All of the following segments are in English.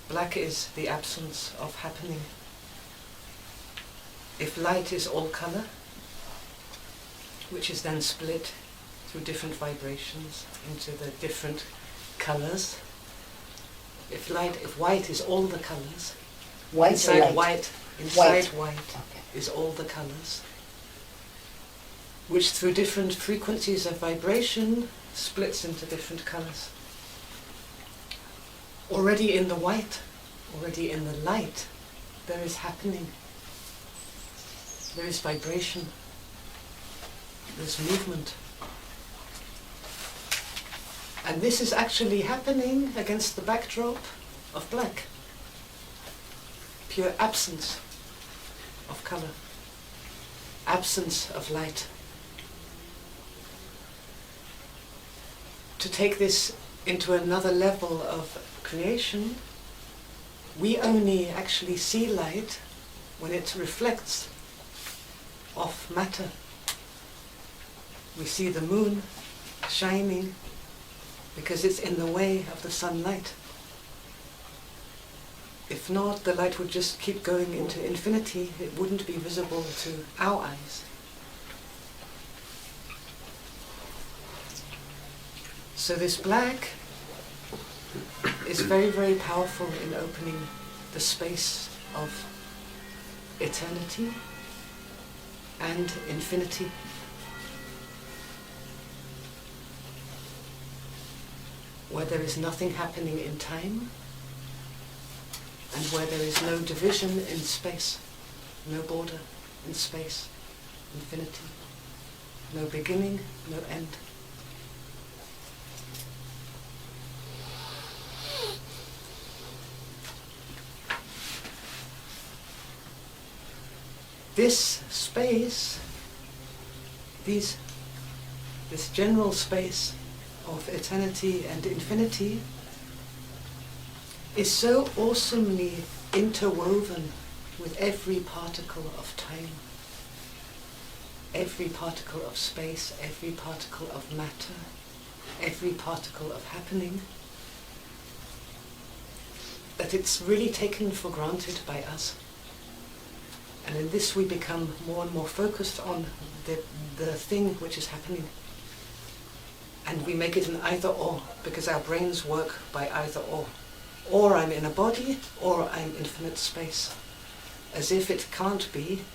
black is the absence of happening. If light is all color, which is then split through different vibrations into the different colors. If white is all the colors, inside white is all the colors, which through different frequencies of vibration splits into different colors. Already in the white, already in the light, there is happening. There is vibration. There's movement. And this is actually happening against the backdrop of black. Pure absence of color. Absence of light. To take this into another level of creation, we only actually see light when it reflects off matter. We see the moon shining because it's in the way of the sunlight. If not, the light would just keep going into infinity. It wouldn't be visible to our eyes. So this black is very, very powerful in opening the space of eternity and infinity. Where there is nothing happening in time, and where there is no division in space, no border in space, infinity, no beginning, no end. This space, this general space of eternity and infinity is so awesomely interwoven with every particle of time, every particle of space, every particle of matter, every particle of happening, that it's really taken for granted by us. And in this we become more and more focused on the thing which is happening. And we make it an either-or, because our brains work by either-or. Or I'm in a body, or I'm infinite space. As if it can't be,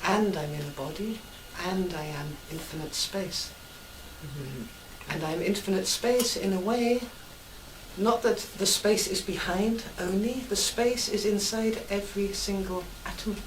and I'm in a body, and I am infinite space. Mm-hmm. And I'm infinite space in a way, not that the space is behind only, the space is inside every single atom.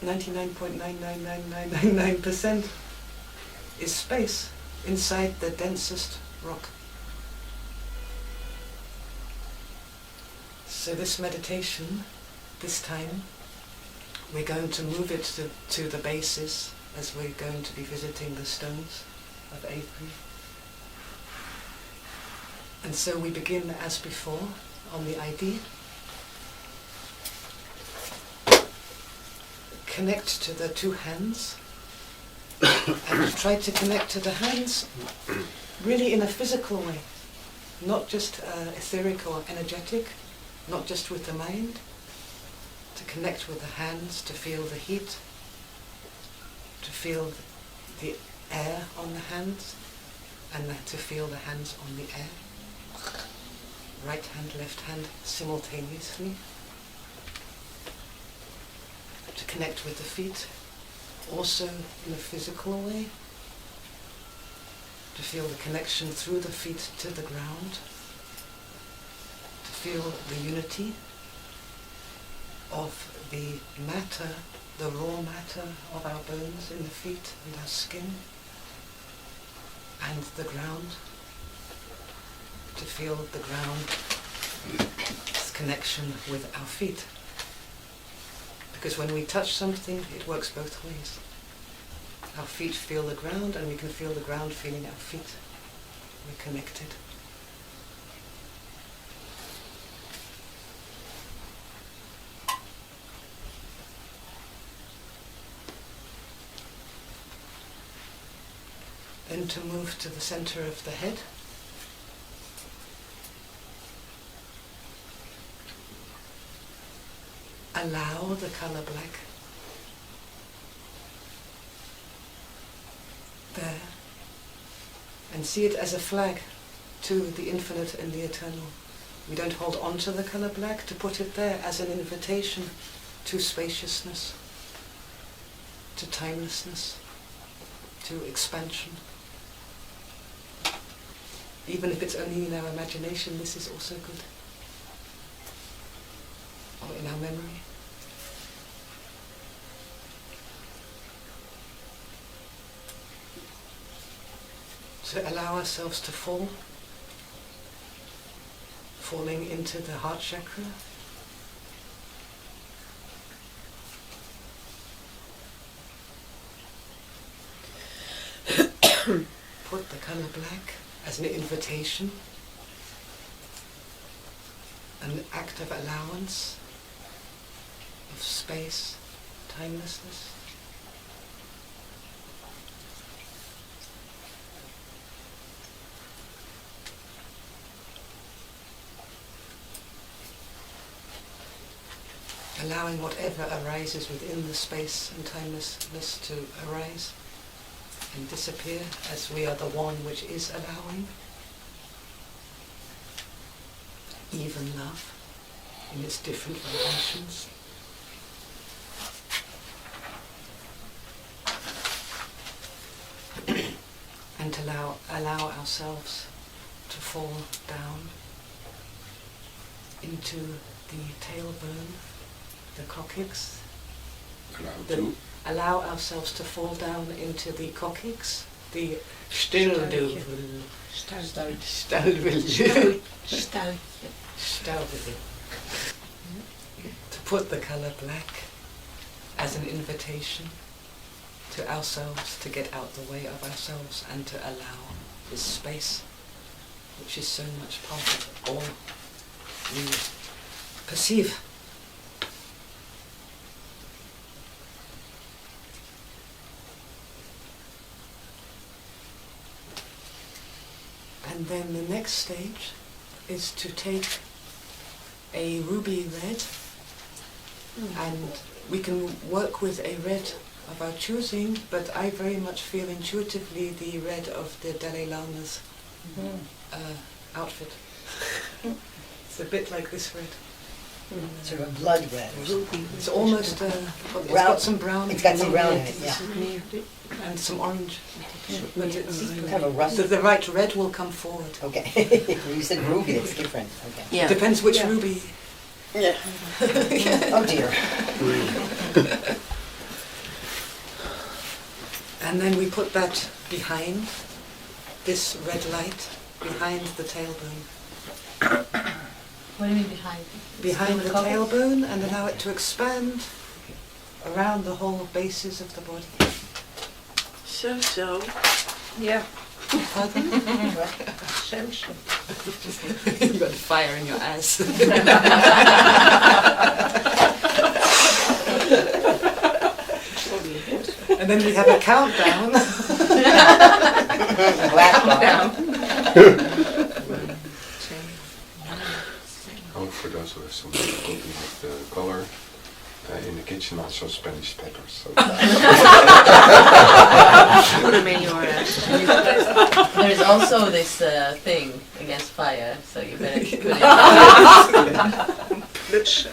99.99999% is space inside the densest rock. So this meditation, this time, we're going to move it to the basis as we're going to be visiting the stones of Avery. And so we begin as before on the ID. Connect to the two hands and try to connect to the hands really in a physical way, not just etheric or energetic, not just with the mind, to connect with the hands, to feel the heat, to feel the air on the hands, and to feel the hands on the air. Right hand, left hand simultaneously. To connect with the feet, also in a physical way. To feel the connection through the feet to the ground. To feel the unity of the matter, the raw matter of our bones in the feet and our skin, and the ground. To feel the ground's connection with our feet. Because when we touch something, it works both ways. Our feet feel the ground, and we can feel the ground feeling our feet. We're connected. Then to move to the center of the head. allow the color black there, and see it as a flag to the infinite and the eternal. We don't hold on to the color black, to put it there as an invitation to spaciousness, to timelessness, to expansion. Even if it's only in our imagination, this is also good. Or in our memory. To allow ourselves to fall, falling into the heart chakra. Put the color black as an invitation, an act of allowance, of space, timelessness. Allowing whatever arises within the space and timelessness to arise and disappear, as we are the one which is allowing. Even love in its different vibrations. And to allow ourselves to fall down into the tailbone, the coccyx. Allow ourselves to fall down into the coccyx, the stilduvel. To put the color black as an invitation to ourselves to get out the way of ourselves and to allow this space, which is so much part of all we perceive. And then the next stage is to take a ruby red, and we can work with a red of our choosing, but I very much feel intuitively the red of the Dalai Lama's outfit. It's a bit like this red. Sort of a blood red. It's almost, it's got some brown. It's got some brown in it, yeah. And some orange. But it's kind of a rust. the right red will come forward. Okay. You said ruby, it's different. Okay. Yeah. Depends which ruby. Yeah. Oh dear. And then we put that behind, this red light, behind the tailbone. What do you mean behind? Behind the tailbone, and allow it to expand around the whole bases of the body. So. Yeah. Pardon? So. You've got fire in your ass. And then we have a countdown. For those who have some difficulty with the color, in the kitchen also Spanish peppers. So Put them in your There's also this thing against fire, so you better put it.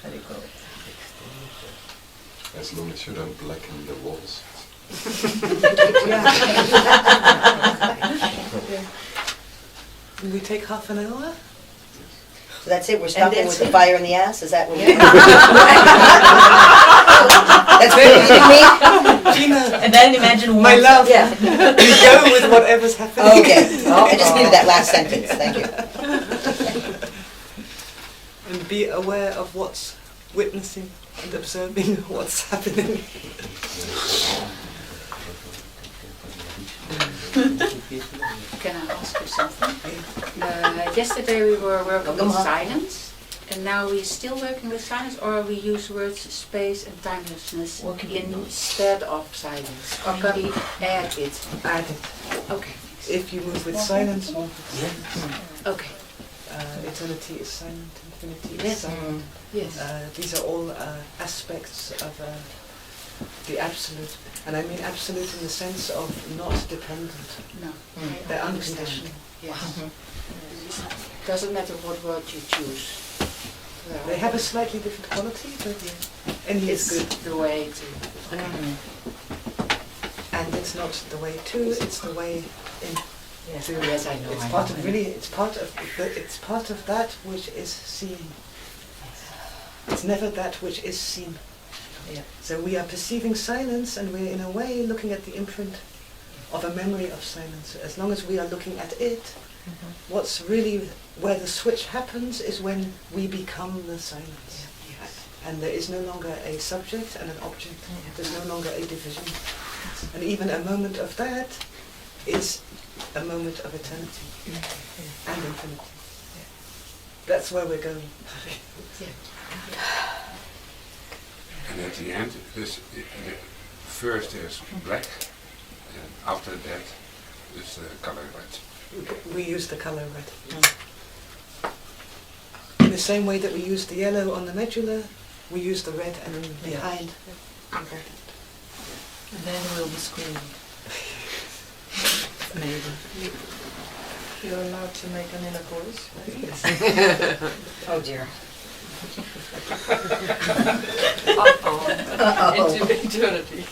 Very cool. as long as you don't blacken the walls. We take half an hour. So that's it, we're stopping with the fire in the ass, is that what we're doing? That's what you mean? And then imagine My love, Yeah. we go with whatever's happening. Okay, I just needed that last sentence, thank you. And be aware of what's witnessing and observing what's happening. Can I ask you something? Yesterday we were working with silence, and now we're still working with silence, or we use words space and timelessness instead of silence? Or can we add it? Add it. Okay. If you move with silence, move with Okay. eternity is silent, infinity is Yes. silent. Yes. These are all aspects of the absolute, and I mean absolute in the sense of not dependent. No. They're I understand. unconditional. Yes. Doesn't matter what word you choose. They have a slightly different quality, but any is good. The way to. And it's not the way to, it's the way in. Yes, To, yes, I know. It's I part know. of really. It's part of that which is seen. It's never that which is seen. Yeah. So we are perceiving silence, and we're in a way looking at the imprint of a memory of silence. As long as we are looking at it, what's really where the switch happens is when we become the silence. And there is no longer a subject and an object. There's no longer a division. And even a moment of that is a moment of eternity and infinity. That's where we're going. And at the end, first is black, and after that is the color red. We use the color red. In the same way that we use the yellow on the medulla, we use the red and then behind. And then we'll be screaming. Maybe. You're allowed to make an inner voice. Oh dear. Into eternity.